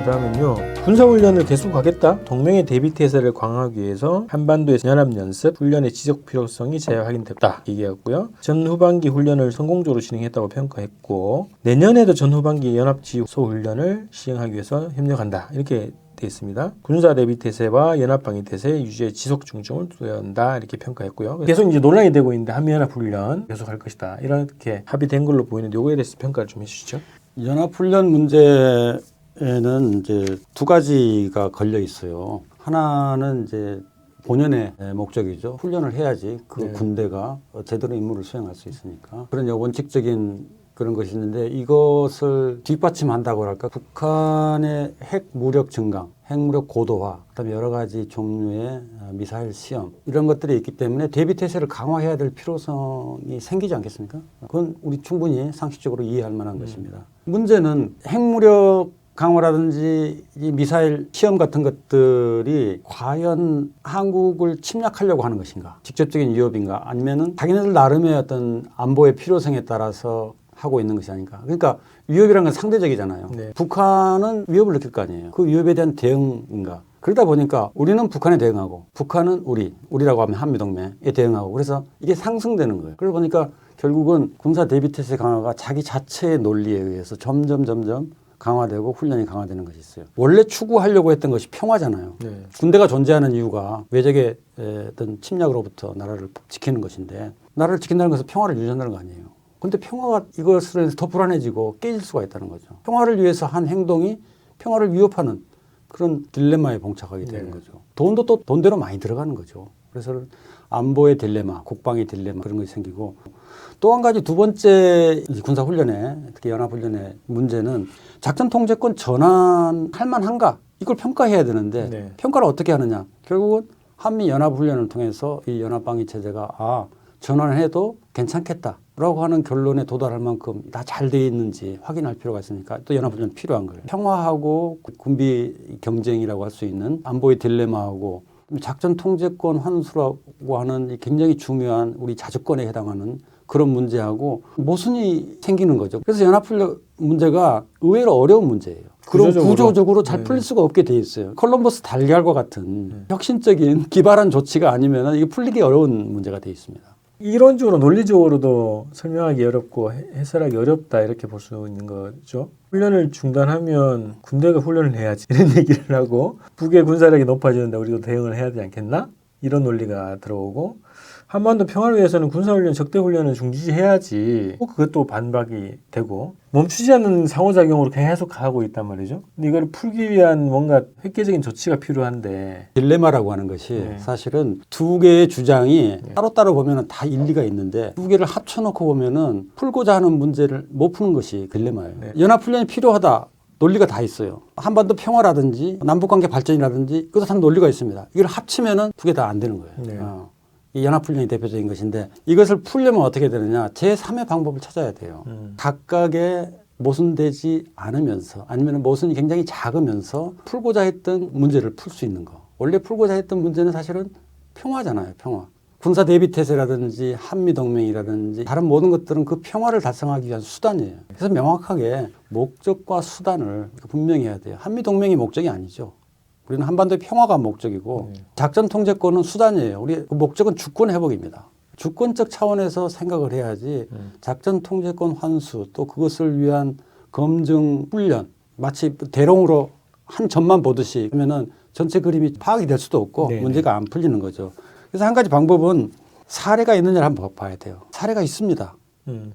다음은요. 군사훈련을 계속 하겠다. 동맹의 대비태세를 강화하기 위해서 한반도의 연합연습 훈련의 지속 필요성이 재확인됐다 얘기했고요. 전후반기 훈련을 성공적으로 진행했다고 평가했고 내년에도 전후반기 연합지소 훈련을 시행하기 위해서 협력한다 이렇게 되어 있습니다. 군사 대비태세와 연합방위태세 유지에 지속 중점을 둬야 한다 이렇게 평가했고요. 계속 이제 논란이 되고 있는데 한미연합훈련 계속할 것이다 이렇게 합의된 걸로 보이는데 이거에 대해서 평가를 좀 해주시죠. 연합훈련 문제에는 이제 두 가지가 걸려 있어요. 하나는 이제 본연의 목적이죠. 훈련을 해야지 그 군대가 제대로 임무를 수행할 수 있으니까. 그런 원칙적인 그런 것이 있는데 이것을 뒷받침한다고 할까? 북한의 핵 무력 증강, 핵 무력 고도화, 그다음에 여러 가지 종류의 미사일 시험 이런 것들이 있기 때문에 대비태세를 강화해야 될 필요성이 생기지 않겠습니까? 그건 우리 충분히 상식적으로 이해할 만한 것입니다. 문제는 핵무력 강화라든지 이 미사일 시험 같은 것들이 과연 한국을 침략하려고 하는 것인가? 직접적인 위협인가? 아니면은 자기네들 나름의 어떤 안보의 필요성에 따라서 하고 있는 것이 아닌가. 그러니까 위협이라는 건 상대적이잖아요. 네. 북한은 위협을 느낄 거 아니에요. 그 위협에 대한 대응인가. 그러다 보니까 우리는 북한에 대응하고 북한은 우리라고 하면 한미동맹에 대응하고 그래서 이게 상승되는 거예요. 그러다 보니까 결국은 군사 대비태세 강화가 자기 자체의 논리에 의해서 점점 강화되고 훈련이 강화되는 것이 있어요. 원래 추구하려고 했던 것이 평화잖아요. 네. 군대가 존재하는 이유가 외적의 어떤 침략으로부터 나라를 지키는 것인데 나라를 지킨다는 것은 평화를 유지한다는 거 아니에요. 근데 평화가 이것으로 인해서 더 불안해지고 깨질 수가 있다는 거죠. 평화를 위해서 한 행동이 평화를 위협하는 그런 딜레마에 봉착하게 되는 거죠. 돈도 또 돈대로 많이 들어가는 거죠. 그래서 안보의 딜레마, 국방의 딜레마 그런 것이 생기고 또 한 가지 두 번째 군사훈련에 특히 연합훈련의 문제는 작전 통제권 전환할 만한가 이걸 평가해야 되는데 평가를 어떻게 하느냐. 결국은 한미 연합훈련을 통해서 이 연합방위체제가 전환을 해도 괜찮겠다라고 하는 결론에 도달할 만큼 다 잘 돼 있는지 확인할 필요가 있으니까 또 연합훈련 필요한 거예요. 평화하고 군비 경쟁이라고 할 수 있는 안보의 딜레마하고 작전 통제권 환수라고 하는 굉장히 중요한 우리 자주권에 해당하는 그런 문제하고 모순이 생기는 거죠. 그래서 연합훈련 문제가 의외로 어려운 문제예요. 그럼 구조적으로 잘 풀릴 수가 없게 돼 있어요. 콜럼버스 달걀과 같은 혁신적인 기발한 조치가 아니면 이게 풀리기 어려운 문제가 돼 있습니다. 이론적으로 논리적으로도 설명하기 어렵고 해설하기 어렵다 이렇게 볼 수 있는 거죠. 훈련을 중단하면 군대가 훈련을 해야지 이런 얘기를 하고 북의 군사력이 높아지는데 우리도 대응을 해야 되지 않겠나? 이런 논리가 들어오고 한반도 평화를 위해서는 군사훈련, 적대훈련은 중지해야지 그것도 반박이 되고 멈추지 않는 상호작용으로 계속 가고 있단 말이죠. 근데 이걸 풀기 위한 뭔가 획기적인 조치가 필요한데 딜레마라고 하는 것이 사실은 두 개의 주장이 따로따로 보면 다 일리가 있는데 두 개를 합쳐놓고 보면 풀고자 하는 문제를 못 푸는 것이 딜레마예요. 연합훈련이 필요하다. 논리가 다 있어요. 한반도 평화라든지 남북관계 발전이라든지 그것한 논리가 있습니다. 이걸 합치면은 두 개 다 안 되는 거예요. 이 연합훈련이 대표적인 것인데 이것을 풀려면 어떻게 되느냐. 제3의 방법을 찾아야 돼요. 각각의 모순되지 않으면서 아니면 모순이 굉장히 작으면서 풀고자 했던 문제를 풀 수 있는 거. 원래 풀고자 했던 문제는 사실은 평화잖아요. 평화. 군사 대비태세라든지 한미동맹이라든지 다른 모든 것들은 그 평화를 달성하기 위한 수단이에요. 그래서 명확하게 목적과 수단을 분명히 해야 돼요. 한미동맹이 목적이 아니죠. 우리는 한반도의 평화가 목적이고 작전 통제권은 수단이에요. 우리 그 목적은 주권 회복입니다. 주권적 차원에서 생각을 해야지 작전 통제권 환수 또 그것을 위한 검증 훈련 마치 대롱으로 한 점만 보듯이 하면은 전체 그림이 파악이 될 수도 없고 문제가 안 풀리는 거죠. 그래서 한 가지 방법은 사례가 있느냐를 한번 봐야 돼요. 사례가 있습니다.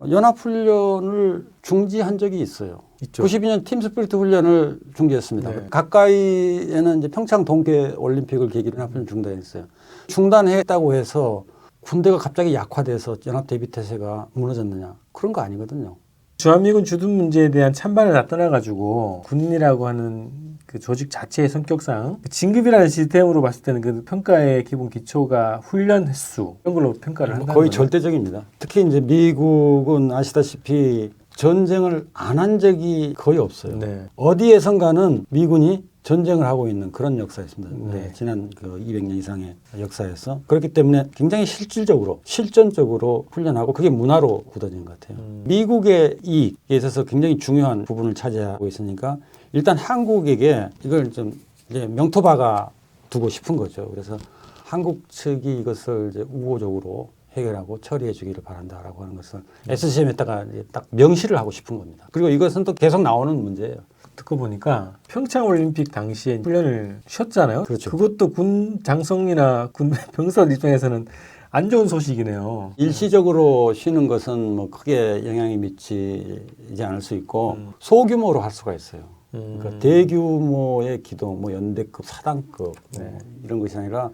연합훈련을 중지한 적이 있어요. 있죠. 92년 팀 스피리트 훈련을 중지했습니다. 가까이에는 이제 평창 동계 올림픽을 계기로 연합훈련 중단했어요. 중단했다고 해서 군대가 갑자기 약화돼서 연합 대비태세가 무너졌느냐? 그런 거 아니거든요. 주한미군 주둔 문제에 대한 찬반을 다 떠나가지고 군이라고 하는 그 조직 자체의 성격상 진급이라는 시스템으로 봤을 때는 그 평가의 기본 기초가 훈련 횟수 이런 걸로 평가를 한다는 거의 거예요. 절대적입니다. 특히 이제 미국은 아시다시피 전쟁을 안 한 적이 거의 없어요. 어디에선가는 미군이 전쟁을 하고 있는 그런 역사였습니다. 지난 그 200년 이상의 역사에서. 그렇기 때문에 굉장히 실질적으로, 실전적으로 훈련하고 그게 문화로 굳어진 것 같아요. 미국의 이익에 있어서 굉장히 중요한 부분을 차지하고 있으니까 일단 한국에게 이걸 좀 이제 명토박아 두고 싶은 거죠. 그래서 한국 측이 이것을 이제 우호적으로 해결하고 처리해 주기를 바란다라고 하는 것을 SCM에다가 딱 명시를 하고 싶은 겁니다. 그리고 이것은 또 계속 나오는 문제예요. 듣고 보니까 평창올림픽 당시에 훈련을 쉬었잖아요. 그렇죠. 그것도 군 장성이나 군 병사들 입장에서는 안 좋은 소식이네요. 일시적으로 쉬는 것은 뭐 크게 영향이 미치지 않을 수 있고 소규모로 할 수가 있어요. 그러니까 대규모의 기동, 뭐 연대급, 사단급 뭐 이런 것이 아니라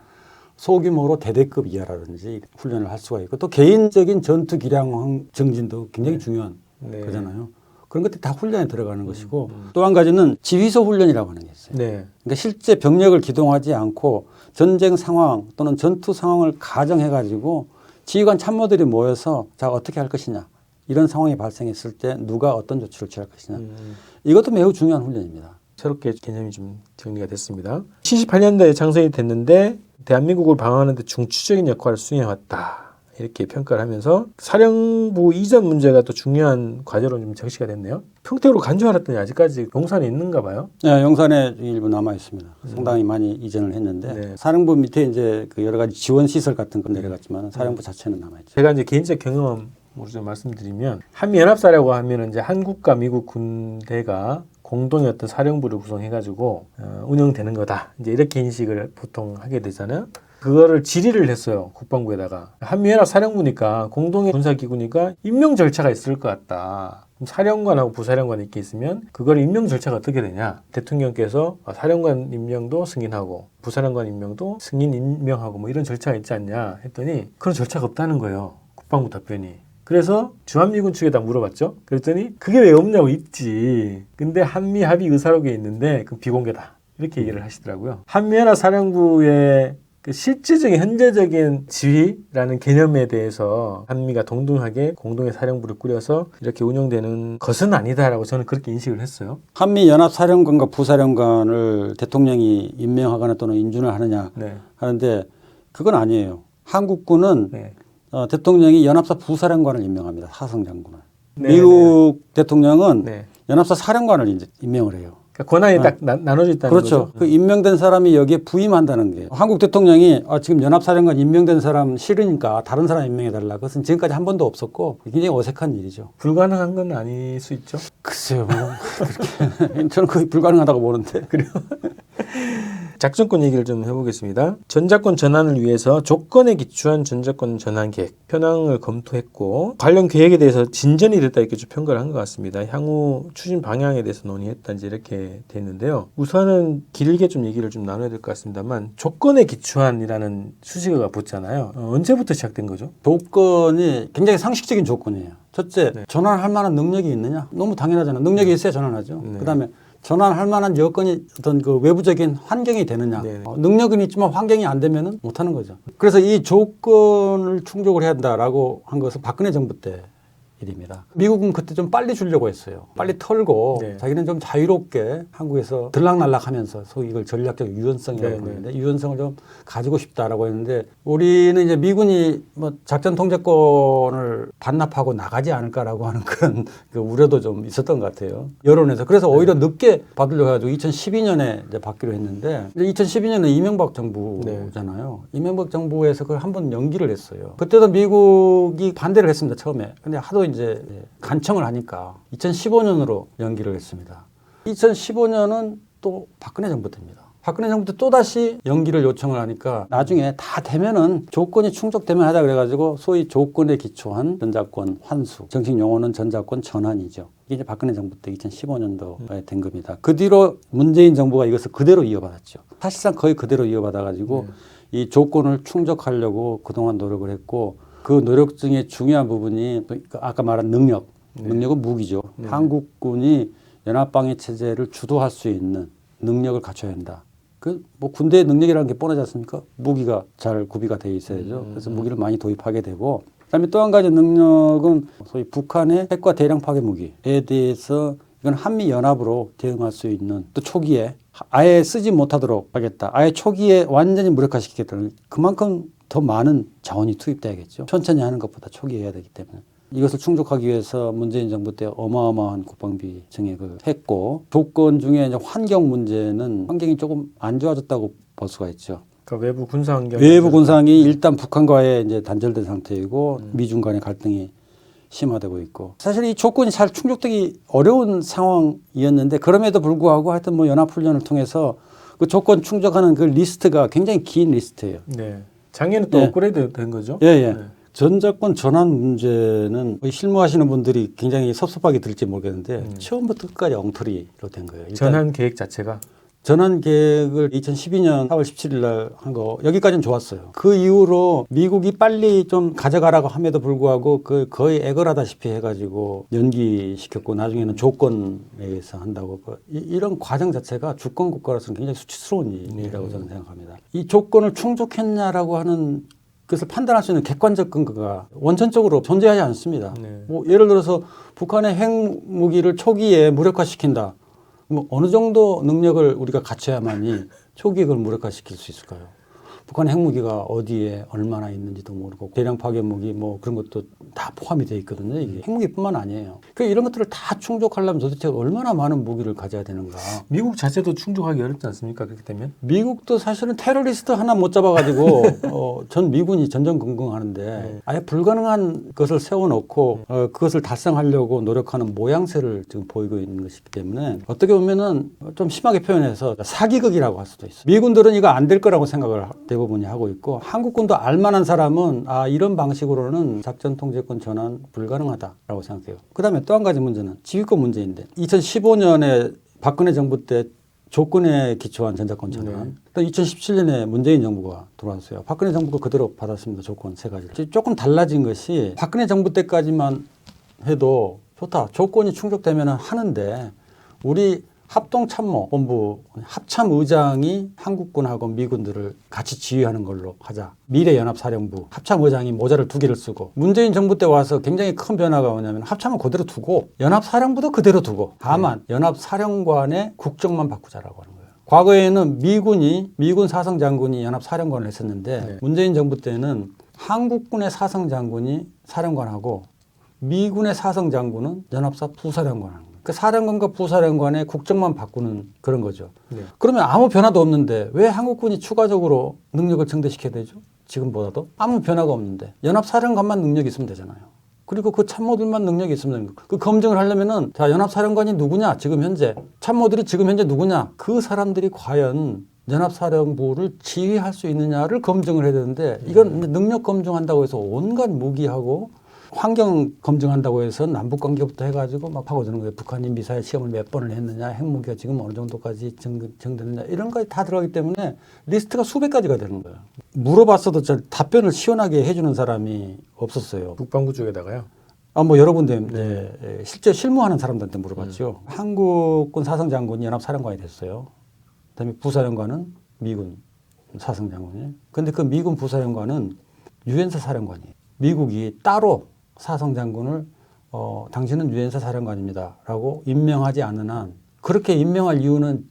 소규모로 대대급 이하라든지 훈련을 할 수가 있고 또 개인적인 전투 기량 증진도 굉장히 중요한 거잖아요. 그런 것들이 다 훈련에 들어가는 것이고 또 한 가지는 지휘소 훈련이라고 하는 게 있어요. 네. 그러니까 실제 병력을 기동하지 않고 전쟁 상황 또는 전투 상황을 가정해가지고 지휘관 참모들이 모여서 자 어떻게 할 것이냐 이런 상황이 발생했을 때 누가 어떤 조치를 취할 것이냐 이것도 매우 중요한 훈련입니다. 새롭게 개념이 좀 정리가 됐습니다. 78년도에 창설이 됐는데 대한민국을 방어하는 데 중추적인 역할을 수행해왔다. 이렇게 평가를 하면서 사령부 이전 문제가 또 중요한 과제로 좀 적시가 됐네요. 평택으로 간 줄 알았더니 아직까지 용산에 있는가 봐요. 네, 용산에 일부 남아 있습니다. 상당히 많이 이전을 했는데 네. 사령부 밑에 이제 그 여러 가지 지원 시설 같은 건 내려갔지만 사령부 자체는 남아 있죠. 제가 이제 개인적 경험으로 좀 말씀드리면 한미연합사라고 하면 이제 한국과 미국 군대가 공동의 어떤 사령부를 구성해가지고 운영되는 거다. 이제 이렇게 인식을 보통 하게 되잖아요. 그거를 질의를 했어요. 국방부에다가. 한미연합 사령부니까 공동의 군사기구니까 임명 절차가 있을 것 같다. 그럼 사령관하고 부사령관이 이렇게 있으면 그걸 임명 절차가 어떻게 되냐. 대통령께서 사령관 임명도 승인하고 부사령관 임명도 승인 임명하고 뭐 이런 절차가 있지 않냐 했더니 그런 절차가 없다는 거예요. 국방부 답변이. 그래서 주한미군 측에다 물어봤죠. 그랬더니 그게 왜 없냐고 있지. 근데 한미 합의 의사록에 있는데 그 비공개다. 이렇게 얘기를 하시더라고요. 한미연합 사령부의 그 실질적인 현재적인 지휘라는 개념에 대해서 한미가 동등하게 공동의 사령부를 꾸려서 이렇게 운영되는 것은 아니다라고 저는 그렇게 인식을 했어요. 한미연합사령관과 부사령관을 대통령이 임명하거나 또는 인준을 하느냐 네. 하는데 그건 아니에요. 한국군은 네. 대통령이 연합사 부사령관을 임명합니다. 하성 장군을. 네, 미국 대통령은 네. 연합사 사령관을 이제 임명을 해요. 그러니까 권한이 딱 나눠져 있다는 그렇죠. 거죠. 그 임명된 사람이 여기에 부임한다는 게 한국 대통령이 지금 연합사령관 임명된 사람 싫으니까 다른 사람 임명해달라. 그것은 지금까지 한 번도 없었고 굉장히 어색한 일이죠. 불가능한 건 아닐 수 있죠. 글쎄요. 뭐 그렇게 저는 거의 불가능하다고 보는데. 그래요. 작전권 얘기를 좀 해보겠습니다. 전작권 전환을 위해서 조건에 기초한 전작권 전환 계획, 현황을 검토했고 관련 계획에 대해서 진전이 됐다 이렇게 좀 평가를 한 것 같습니다. 향후 추진 방향에 대해서 논의했다 이제 이렇게 됐는데요. 우선은 길게 좀 얘기를 좀 나눠야 될 것 같습니다만 조건에 기초한이라는 수식어가 붙잖아요. 언제부터 시작된 거죠? 조건이 굉장히 상식적인 조건이에요. 첫째, 전환할 만한 능력이 있느냐? 너무 당연하잖아요. 능력이 있어야 전환하죠. 그다음에 전환할 만한 여건이 어떤 그 외부적인 환경이 되느냐. 능력은 있지만 환경이 안 되면은 못 하는 거죠. 그래서 이 조건을 충족을 해야 한다라고 한 것은 박근혜 정부 때 일입니다. 미국은 그때 좀 빨리 주려고 했어요. 빨리 털고 자기는 좀 자유롭게 한국에서 들락날락하면서 소위 이걸 전략적 유연성이라고 하는데 유연성을 좀 가지고 싶다라고 했는데 우리는 이제 미군이 뭐 작전 통제권을 반납하고 나가지 않을까라고 하는 그런 그 우려도 좀 있었던 것 같아요. 여론에서. 그래서 오히려 늦게 받으려고 해가지고 2012년에 이제 받기로 했는데 2012년은 이명박 정부잖아요. 이명박 정부에서 그걸 한번 연기를 했어요. 그때도 미국이 반대를 했습니다. 처음에. 근데 하도 이제 간청을 하니까 2015년으로 연기를 했습니다. 2015년은 또 박근혜 정부 때입니다. 박근혜 정부 때 또다시 연기를 요청을 하니까 나중에 다 되면은 조건이 충족되면 하자 그래가지고 소위 조건에 기초한 전작권 환수, 정식 용어는 전작권 전환이죠. 이게 이제 박근혜 정부 때 2015년도에 된 겁니다. 그 뒤로 문재인 정부가 이것을 그대로 이어받았죠. 사실상 거의 그대로 이어받아가지고 이 조건을 충족하려고 그동안 노력을 했고 그 노력 중에 중요한 부분이 아까 말한 능력, 능력은 무기죠. 한국군이 연합방위 체제를 주도할 수 있는 능력을 갖춰야 한다. 그 뭐 군대의 능력이라는 게 뻔하지 않습니까? 무기가 잘 구비가 돼 있어야죠. 그래서 무기를 많이 도입하게 되고, 그다음에 또 한 가지 능력은 소위 북한의 핵과 대량 파괴 무기에 대해서 이건 한미 연합으로 대응할 수 있는 또 초기에 아예 쓰지 못하도록 하겠다. 아예 초기에 완전히 무력화시키겠다는 그만큼 더 많은 자원이 투입돼야겠죠. 천천히 하는 것보다 초기에 해야 되기 때문에. 이것을 충족하기 위해서 문재인 정부 때 어마어마한 국방비 증액을 했고 조건 중에 이제 환경 문제는 환경이 조금 안 좋아졌다고 볼 수가 있죠. 그러니까 외부 군사 환경 외부 군상이 일단 북한과의 이제 단절된 상태이고 미중 간의 갈등이 심화되고 있고 사실 이 조건이 잘 충족되기 어려운 상황이었는데 그럼에도 불구하고 하여튼 뭐 연합훈련을 통해서 그 조건 충족하는 그 리스트가 굉장히 긴 리스트예요. 네. 작년에 또 예. 업그레이드 된 거죠? 예, 예. 네. 전작권 전환 문제는 실무하시는 분들이 굉장히 섭섭하게 들을지 모르겠는데 처음부터 끝까지 엉터리로 된 거예요. 일단 전환 계획 자체가 전환 계획을 2012년 4월 17일 날 한 거 여기까지는 좋았어요. 그 이후로 미국이 빨리 좀 가져가라고 함에도 불구하고 그 거의 애걸하다시피 해가지고 연기시켰고 나중에는 조건에 의해서 한다고 이런 과정 자체가 주권 국가로서는 굉장히 수치스러운 일이라고 저는 생각합니다. 이 조건을 충족했냐라고 하는 그것을 판단할 수 있는 객관적 근거가 원천적으로 존재하지 않습니다. 네. 뭐 예를 들어서 북한의 핵무기를 초기에 무력화시킨다. 뭐 어느 정도 능력을 우리가 갖춰야만이 초기에 그걸 무력화시킬 수 있을까요? 북한의 핵무기가 어디에 얼마나 있는지도 모르고 대량 파괴 무기 뭐 그런 것도 다 포함이 되어 있거든요. 이게 핵무기뿐만 아니에요. 그러니까 이런 것들을 다 충족하려면 도대체 얼마나 많은 무기를 가져야 되는가? 미국 자체도 충족하기 어렵지 않습니까? 그렇게 되면? 미국도 사실은 테러리스트 하나 못 잡아가지고 전 미군이 전전긍긍하는데 아예 불가능한 것을 세워놓고 그것을 달성하려고 노력하는 모양새를 지금 보이고 있는 것이기 때문에 어떻게 보면은 좀 심하게 표현해서 사기극이라고 할 수도 있어요. 미군들은 이거 안 될 거라고 생각을 대부분이 하고 있고 한국군도 알만한 사람은 이런 방식으로는 작전 통제권 전환 불가능하다라고 생각해요. 그다음에 또 한 가지 문제는 지휘권 문제인데 2015년에 박근혜 정부 때 조건에 기초한 전작권 전환. 또 2017년에 문재인 정부가 들어왔어요. 박근혜 정부가 그대로 받았습니다. 조건 세 가지. 조금 달라진 것이 박근혜 정부 때까지만 해도 좋다. 조건이 충족되면 하는데 우리 합동참모본부 합참의장이 한국군하고 미군들을 같이 지휘하는 걸로 하자. 미래연합사령부 합참의장이 모자를 2개를 쓰고 문재인 정부 때 와서 굉장히 큰 변화가 뭐냐면 합참은 그대로 두고 연합사령부도 그대로 두고 다만 연합사령관의 국정만 바꾸자라고 하는 거예요. 과거에는 미군 사성장군이 연합사령관을 했었는데 문재인 정부 때는 한국군의 사성장군이 사령관하고 미군의 사성장군은 연합사 부사령관 하는 거예요. 그 사령관과 부사령관의 국정만 바꾸는 그런 거죠. 네. 그러면 아무 변화도 없는데 왜 한국군이 추가적으로 능력을 증대시켜야 되죠? 지금보다도 아무 변화가 없는데 연합사령관만 능력이 있으면 되잖아요. 그리고 그 참모들만 능력이 있으면 되는 거예요. 그 검증을 하려면은 자 연합사령관이 누구냐 지금 현재 참모들이 지금 현재 누구냐 그 사람들이 과연 연합사령부를 지휘할 수 있느냐를 검증을 해야 되는데 이건 능력 검증한다고 해서 온갖 무기하고 환경 검증한다고 해서 남북 관계부터 해가지고 막 파고드는 거예요. 북한이 미사일 시험을 몇 번을 했느냐, 핵무기가 지금 어느 정도까지 정되느냐 이런 것이 다 들어가기 때문에 리스트가 수백 가지가 되는 거예요. 물어봤어도 저 답변을 시원하게 해주는 사람이 없었어요. 국방부 쪽에다가요? 뭐 여러 군데 실제 실무하는 사람들한테 물어봤죠. 한국군 사성장군이 연합사령관이 됐어요. 그다음에 부사령관은 미군 사성장군이에요. 근데 그 미군 부사령관은 유엔사 사령관이에요. 미국이 따로 사성장군을 당신은 유엔사 사령관입니다 라고 임명하지 않는 한 그렇게 임명할 이유는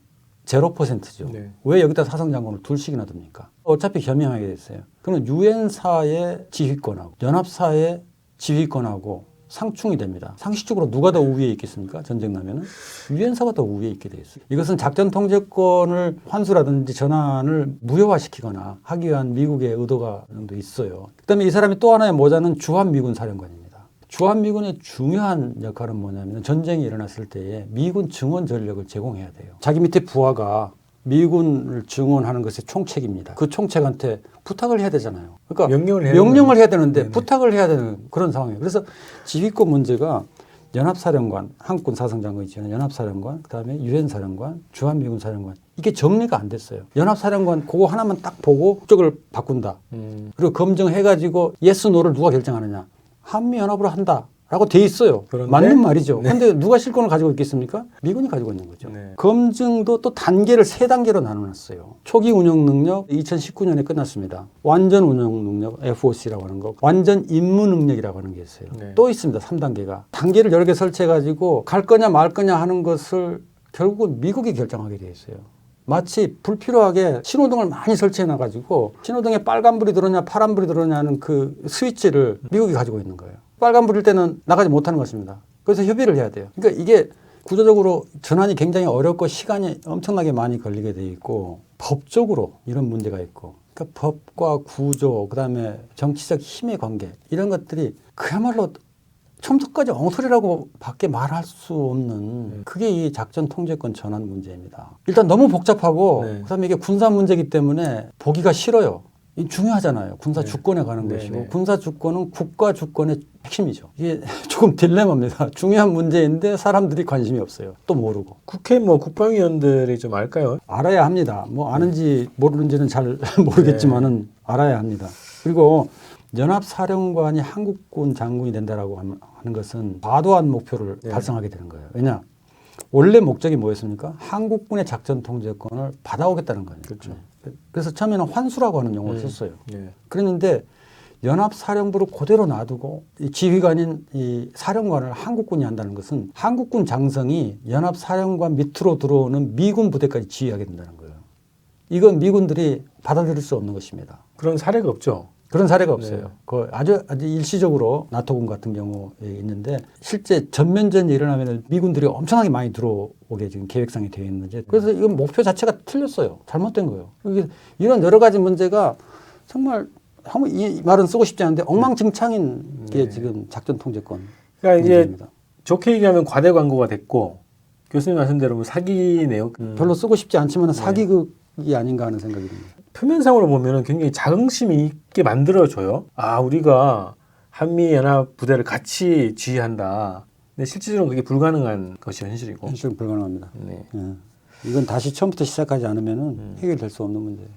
0%죠. 네. 왜 여기다 사성장군을 둘씩이나 둡니까? 어차피 겸임하게 됐어요. 그러면 유엔사의 지휘권하고 연합사의 지휘권하고 상충이 됩니다. 상식적으로 누가 더 우위에 있겠습니까? 전쟁 나면은 유엔사가 더 우위에 있게 돼 있어요. 이것은 작전 통제권을 환수라든지 전환을 무효화시키거나 하기 위한 미국의 의도가 정도 있어요. 그다음에 이 사람이 또 하나의 모자는 주한미군 사령관입니다. 주한미군의 중요한 역할은 뭐냐면 전쟁이 일어났을 때에 미군 증원 전력을 제공해야 돼요. 자기 밑에 부하가 미군을 증원하는 것의 총책입니다. 그 총책한테 부탁을 해야 되잖아요. 그러니까 명령을 해야 되는데 네네. 부탁을 해야 되는 그런 상황이에요. 그래서 지휘권 문제가 연합사령관, 한국군 사성장군이 있잖아요. 연합사령관, 그다음에 유엔사령관, 주한미군 사령관 이게 정리가 안 됐어요. 연합사령관 그거 하나만 딱 보고 국적을 바꾼다. 그리고 검증해가지고 예스 노를 누가 결정하느냐. 한미연합으로 한다. 라고 돼 있어요. 그런데? 맞는 말이죠. 그런데 누가 실권을 가지고 있겠습니까? 미군이 가지고 있는 거죠. 네. 검증도 또 단계를 3단계로 나눠놨어요. 초기 운영 능력 2019년에 끝났습니다. 완전 운영 능력 FOC라고 하는 거. 완전 임무 능력이라고 하는 게 있어요. 네. 또 있습니다. 3단계가. 단계를 여러 개 설치해가지고 갈 거냐 말 거냐 하는 것을 결국은 미국이 결정하게 돼 있어요. 마치 불필요하게 신호등을 많이 설치해놔가지고 신호등에 빨간불이 들어오냐 파란불이 들어오냐 하는 그 스위치를 미국이 가지고 있는 거예요. 빨간불일 때는 나가지 못하는 것입니다. 그래서 협의를 해야 돼요. 그러니까 이게 구조적으로 전환이 굉장히 어렵고 시간이 엄청나게 많이 걸리게 돼 있고 법적으로 이런 문제가 있고 그러니까 법과 구조 그다음에 정치적 힘의 관계 이런 것들이 그야말로 처음부터까지 엉터리라고 밖에 말할 수 없는 그게 이 작전 통제권 전환 문제입니다. 일단 너무 복잡하고 네. 그다음에 이게 군사 문제이기 때문에 보기가 싫어요. 이 중요하잖아요. 군사 네. 주권에 관한 네, 것이고 네. 군사 주권은 국가 주권의 핵심이죠. 이게 조금 딜레마입니다. 중요한 문제인데 사람들이 관심이 없어요. 또 모르고. 국회 뭐 국방위원들이 좀 알까요? 알아야 합니다. 뭐 아는지 모르는지는 잘 모르겠지만은 알아야 합니다. 그리고 연합사령관이 한국군 장군이 된다라고 하는 것은 과도한 목표를 네. 달성하게 되는 거예요. 왜냐? 원래 목적이 뭐였습니까? 한국군의 작전 통제권을 받아오겠다는 거예요. 그렇죠. 그래서 처음에는 환수라고 하는 용어를 썼어요. 네. 그랬는데 연합사령부를 그대로 놔두고 이 지휘관인 이 사령관을 한국군이 한다는 것은 한국군 장성이 연합사령관 밑으로 들어오는 미군 부대까지 지휘하게 된다는 거예요. 이건 미군들이 받아들일 수 없는 것입니다. 그런 사례가 없죠. 그런 사례가 없어요. 네. 그 아주 일시적으로 나토군 같은 경우에 있는데 실제 전면전이 일어나면 미군들이 엄청나게 많이 들어오게 지금 계획상이 되어 있는지 그래서 이건 목표 자체가 틀렸어요. 잘못된 거예요. 이런 여러 가지 문제가 정말 한번 이 말은 쓰고 싶지 않은데 엉망진창인 게 지금 작전 통제권 그러니까 이제 문제입니다. 좋게 얘기하면 과대 광고가 됐고 교수님 말씀 대로 뭐 사기네요. 별로 쓰고 싶지 않지만 사기극이 아닌가 하는 생각이 듭니다. 표면상으로 보면은 굉장히 자긍심이 있게 만들어줘요. 아, 우리가 한미연합 부대를 같이 지휘한다. 근데 실질적으로 그게 불가능한 것이 현실이고. 현실은 불가능합니다. 네. 예. 이건 다시 처음부터 시작하지 않으면 해결될 수 없는 문제예요.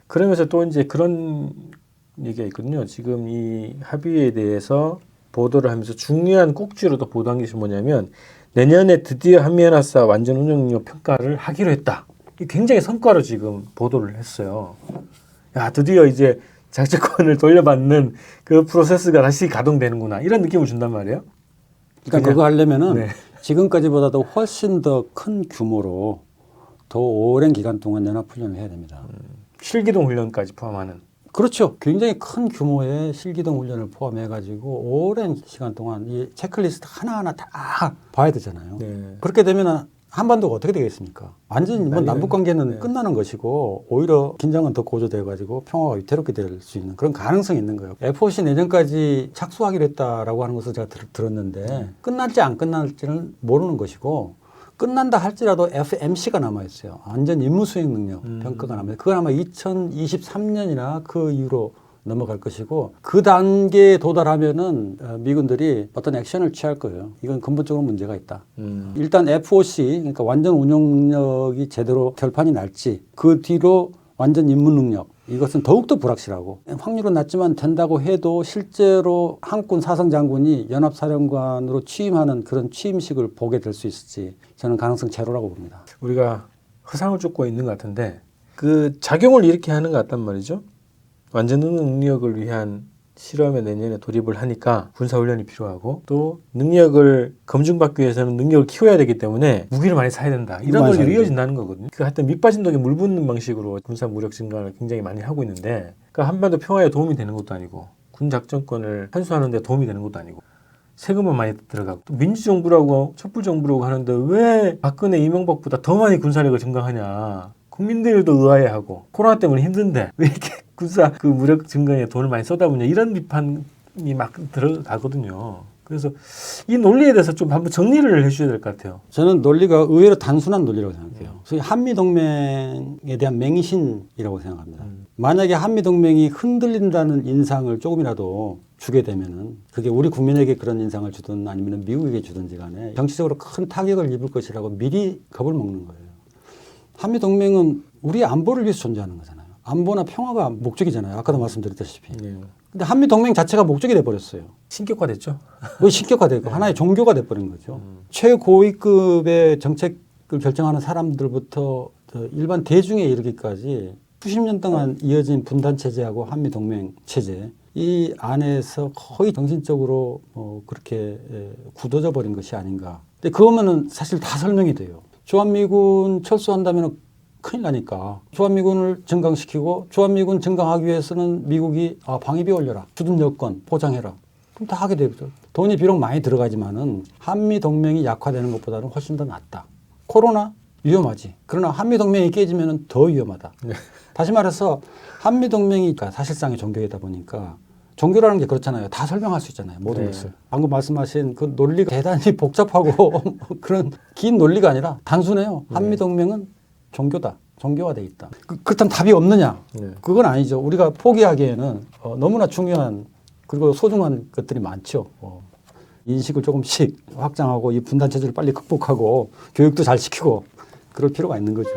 그러면서 또 이제 그런 얘기가 있거든요. 지금 이 합의에 대해서 보도를 하면서 중요한 꼭지로 또 보도한 것이 뭐냐면 내년에 드디어 한미연합사 완전 운영 능력 평가를 하기로 했다. 이 굉장히 성과로 지금 보도를 했어요. 야, 드디어 이제 작전권을 돌려받는 그 프로세스가 다시 가동되는구나. 이런 느낌을 준단 말이에요. 그러니까 그거 하려면은 네. 지금까지보다도 훨씬 더 큰 규모로 더 오랜 기간 동안 연합훈련을 해야 됩니다. 실기동 훈련까지 포함하는. 그렇죠. 굉장히 큰 규모의 실기동 훈련을 포함해가지고 오랜 시간 동안 이 체크리스트 하나하나 다 봐야 되잖아요. 네. 그렇게 되면 한반도가 어떻게 되겠습니까? 완전히 뭐 난리가 남북 관계는 네. 끝나는 것이고 오히려 긴장은 더 고조돼가지고 평화가 위태롭게 될 수 있는 그런 가능성이 있는 거예요. FOC 내년까지 착수하기로 했다라고 하는 것을 제가 들었는데 끝날지 안 끝날지는 모르는 것이고 끝난다 할지라도 FMC가 남아있어요. 안전 임무 수행 능력 평가가 남아있어요. 그건 아마 2023년이나 그 이후로 넘어갈 것이고 그 단계에 도달하면은 미군들이 어떤 액션을 취할 거예요. 이건 근본적으로 문제가 있다. 일단 FOC 그러니까 완전 운용 능력이 제대로 결판이 날지 그 뒤로 완전 임무 능력 이것은 더욱더 불확실하고 확률은 낮지만 된다고 해도 실제로 한국군 사성장군이 연합사령관으로 취임하는 그런 취임식을 보게 될 수 있을지 저는 가능성 제로라고 봅니다. 우리가 허상을 쫓고 있는 것 같은데 그 작용을 이렇게 하는 것 같단 말이죠. 완전 능력을 위한 실험에 내년에 돌입을 하니까 군사훈련이 필요하고 또 능력을 검증받기 위해서는 능력을 키워야 되기 때문에 무기를 많이 사야 된다. 이런 논리로 이어진다는 거거든요. 그 하여튼 밑빠진 독에 물 붓는 방식으로 군사 무력 증강을 굉장히 많이 하고 있는데 그러니까 한반도 평화에 도움이 되는 것도 아니고 군 작전권을 환수하는 데 도움이 되는 것도 아니고 세금은 많이 들어가고 또 민주정부라고 촛불정부라고 하는데 왜 박근혜 이명박보다 더 많이 군사력을 증강하냐. 국민들도 의아해하고 코로나 때문에 힘든데 왜 이렇게 군사 그 무력 증강에 돈을 많이 쏟아부냐 이런 비판이 막 들어가거든요. 그래서 이 논리에 대해서 좀 한번 정리를 해주셔야 될 것 같아요. 저는 논리가 의외로 단순한 논리라고 생각해요. 소위 한미동맹에 대한 맹신이라고 생각합니다. 만약에 한미동맹이 흔들린다는 인상을 조금이라도 주게 되면은 그게 우리 국민에게 그런 인상을 주든 아니면 미국에게 주든지 간에 정치적으로 큰 타격을 입을 것이라고 미리 겁을 먹는 거예요. 한미동맹은 우리의 안보를 위해서 존재하는 거잖아요. 안보나 평화가 목적이잖아요. 아까도 말씀드렸다시피. 근데 한미동맹 자체가 목적이 돼버렸어요. 신격화됐죠. 뭐 신격화되고 하나의 종교가 돼버린 거죠. 최고위급의 정책을 결정하는 사람들부터 일반 대중에 이르기까지 수십 년 동안 이어진 분단 체제하고 한미동맹 체제 이 안에서 거의 정신적으로 그렇게 굳어져 버린 것이 아닌가. 근데 그거면은 사실 다 설명이 돼요. 주한미군 철수한다면 큰일 나니까 주한미군을 증강시키고 주한미군 증강하기 위해서는 미국이 방위비 올려라. 주둔 여건 보장해라. 그럼 다 하게 되죠. 돈이 비록 많이 들어가지만은 한미 동맹이 약화되는 것보다는 훨씬 더 낫다. 코로나 위험하지. 그러나 한미 동맹이 깨지면은 더 위험하다. 네. 다시 말해서 한미 동맹이 사실상의 종교이다 보니까 종교라는 게 그렇잖아요. 다 설명할 수 있잖아요. 모든 네. 것을. 방금 말씀하신 그 논리가 대단히 복잡하고 그런 긴 논리가 아니라 단순해요. 한미 동맹은 종교다. 종교화돼 있다. 그렇다면 답이 없느냐? 네. 그건 아니죠. 우리가 포기하기에는 너무나 중요한 그리고 소중한 것들이 많죠. 인식을 조금씩 확장하고 이 분단 체제를 빨리 극복하고 교육도 잘 시키고 그럴 필요가 있는 거죠.